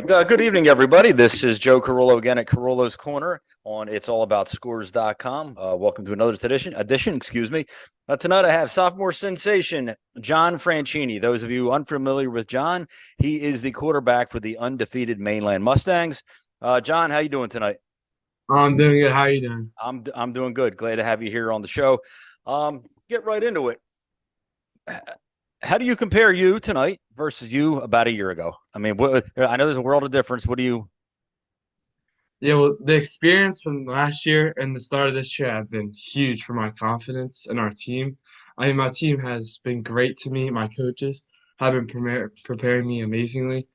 Good evening, everybody. This is Joe Carollo again at Carollo's Corner on it'sallaboutScores.com. Welcome to another edition. Excuse me. Tonight I have sophomore sensation John Franchini. Those of you unfamiliar with John, he is the quarterback for the undefeated Mainland Mustangs. John, how you doing tonight? I'm doing good. How are you doing? I'm doing good. Glad to have you here on the show. Get right into it. How do you compare you tonight versus you about a year ago? I mean, I know there's a world of difference. What do you? Yeah, well, the experience from last year and the start of this year have been huge for my confidence in our team. I mean, my team has been great to me. My coaches have been preparing me amazingly,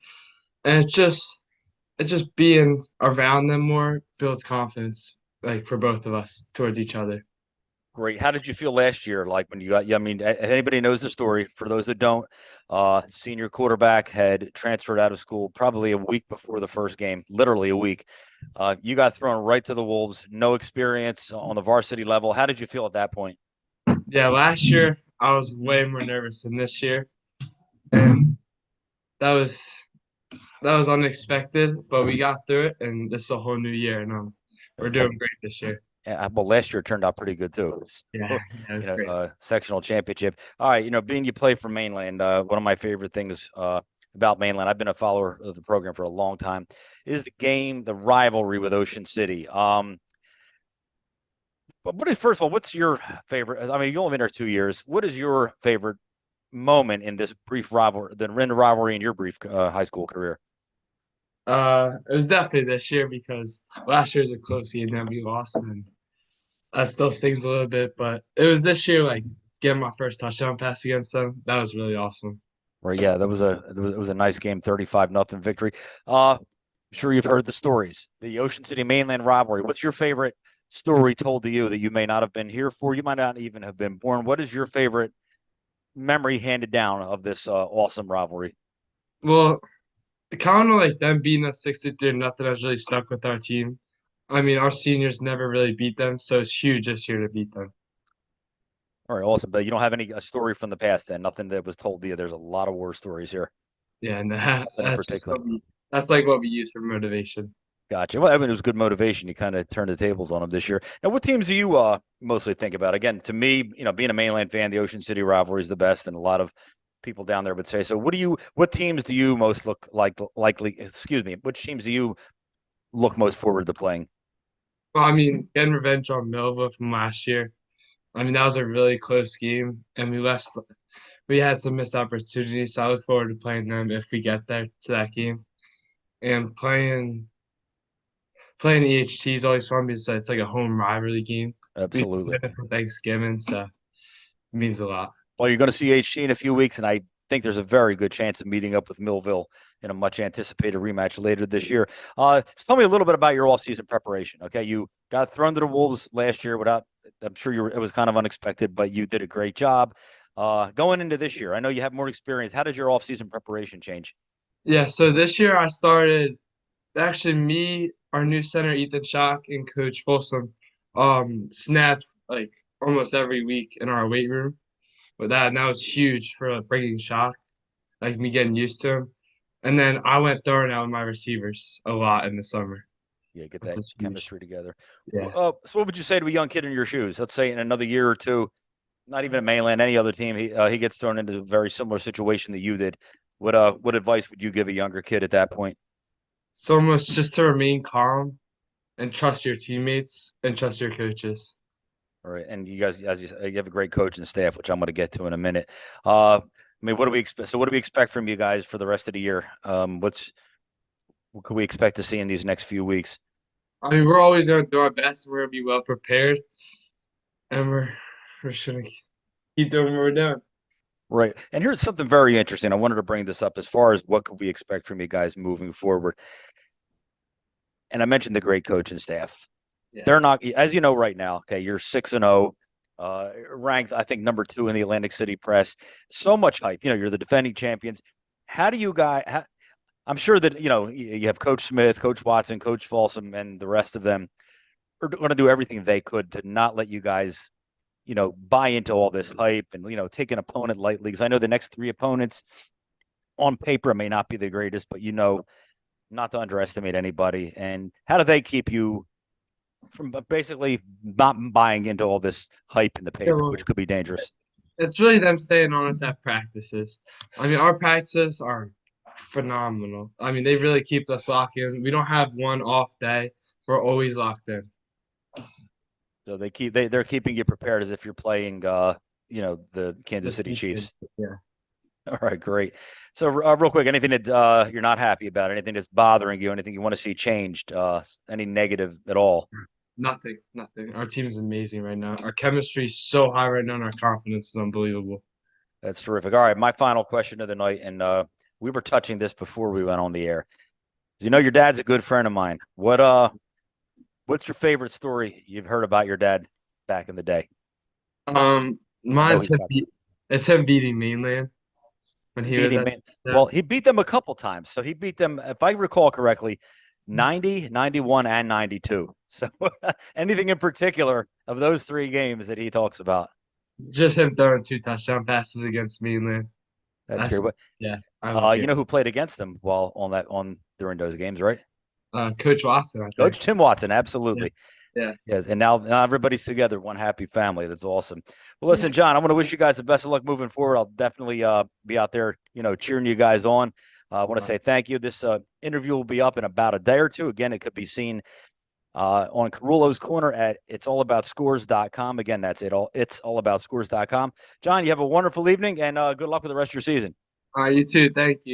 and it's just being around them more builds confidence, like for both of us towards each other. Great. How did you feel last year? Like when you got, I mean, if anybody knows the story, for those that don't, senior quarterback had transferred out of school probably a week before the first game, literally a week. You got thrown right to the Wolves, no experience on the varsity level. How did you feel at that point? Yeah, last year I was way more nervous than this year, and that was that was unexpected, but we got through it, and this is a whole new year, and we're Well, doing great this year. well, last year turned out pretty good too. It was, Yeah, yeah, it's great. sectional championship. All right, being you play for Mainland, one of my favorite things about Mainland, I've been a follower of the program for a long time, is the rivalry with Ocean City. But first of all, what's your favorite? I mean, you only been there 2 years. What is your favorite moment in this brief rivalry, the rivalry in your brief high school career? It was definitely this year because last year was a close game and we lost, and that still stings a little bit. But it was this year, like getting my first touchdown pass against them. That was really awesome. Right, yeah, it was a nice game, 35-0 victory. Sure you've heard the stories, the Ocean City Mainland rivalry. What's your favorite story told to you that you may not have been here for? You might not even have been born. What is your favorite memory handed down of this awesome rivalry? Well, kind of like them beating us 63 nothing has really stuck with our team. I mean, our seniors never really beat them, so it's huge this year to beat them. All right, awesome. But you don't have a story from the past then, nothing that was told to you. There's a lot of war stories here. Yeah, and Nothing in particular. that's like what we use for motivation. Gotcha. Well, I mean, it was good motivation. You kind of turned the tables on them this year. Now, what teams do you mostly think about? Again, to me, being a Mainland fan, the Ocean City rivalry is the best, and a lot of people down there would say so. What teams do you most look likely? Excuse me. Which teams do you look most forward to playing? Well, I mean, getting revenge on Melva from last year. I mean, that was a really close game, and we had some missed opportunities. So I look forward to playing them if we get there to that game. And playing EHT is always fun because it's like a home rivalry game. We Absolutely. spend it for Thanksgiving, so it means a lot. Well, you're going to see HG in a few weeks, and I think there's a very good chance of meeting up with Millville in a much anticipated rematch later this year. Just tell me a little bit about your off-season preparation. Okay, you got thrown to the Wolves last year without. I'm sure it was kind of unexpected, but you did a great job. Going into this year, I know you have more experience. How did your off-season preparation change? Yeah, so this year I started actually me, our new center Ethan Schock, and Coach Folsom snapped like almost every week in our weight room with that, and that was huge for bringing Schock, like me getting used to him. And then I went throwing out with my receivers a lot in the summer, Yeah, get which that was huge. chemistry together. Yeah. So, what would you say to a young kid in your shoes? Let's say in another year or two, not even a Mainland, any other team, he gets thrown into a very similar situation that you did. What advice would you give a younger kid at that point? So almost just to remain calm and trust your teammates and trust your coaches. All right, and you guys, as you said, you have a great coach and staff, which I'm going to get to in a minute. I mean, what do we expect? So, what do we expect from you guys for the rest of the year? What can we expect to see in these next few weeks? I mean, we're always going to do our best. We're going to be well prepared, and we're just going to keep doing what we're doing. Right, and here's something very interesting. I wanted to bring this up as far as what could we expect from you guys moving forward. And I mentioned the great coach and staff. Yeah. They're not, as you know, right now. Okay, you're 6-0, ranked, I think, number 2 in the Atlantic City press. So much hype. You're the defending champions. How do you guys? I'm sure that you have Coach Smith, Coach Watson, Coach Folsom, and the rest of them are going to do everything they could to not let you guys, buy into all this hype and take an opponent lightly. Because I know the next 3 opponents on paper may not be the greatest, but not to underestimate anybody. And how do they keep you from basically not buying into all this hype in the Yeah, paper, well, which could be dangerous? it's really them staying on us at practices. I mean, our practices are phenomenal. I mean, they really keep us locked in. We don't have one off day. We're always locked in. So they're keeping you prepared as if you're playing the Kansas This City weekend. Chiefs. Yeah. All right, great. So real quick, anything that you're not happy about, anything that's bothering you, anything you want to see changed, any negative at all? Nothing, nothing. Our team is amazing right now. Our chemistry is so high right now, and our confidence is unbelievable. That's terrific. All right, my final question of the night, and we were touching this before we went on the air. You know, your dad's a good friend of mine. What's your favorite story you've heard about your dad back in the day? I know Mine's he's him. got It's him beating Mainland when he was beating at. man. Well, he beat them a couple times. So he beat them, if I recall correctly, 90, 91, and 92. So anything in particular of those three games that he talks about? Just him throwing 2 touchdown passes against Mainland. That's That's great. But yeah, I don't you care. know who played against them while on during those games, right? Coach Watson, I think. Coach Tim Watson, Yeah, absolutely. yeah, Yes, and now everybody's together, one happy family. That's awesome. Well, yeah. listen, John, I'm going to wish you guys the best of luck moving forward. I'll definitely be out there, cheering you guys on. I want to say thank you. This interview will be up in about a day or two. Again, it could be seen on Carullo's Corner at it'sallaboutscores.com. Again, that's it. It's allaboutScores.com. John, you have a wonderful evening and good luck with the rest of your season. All right, you too. Thank you.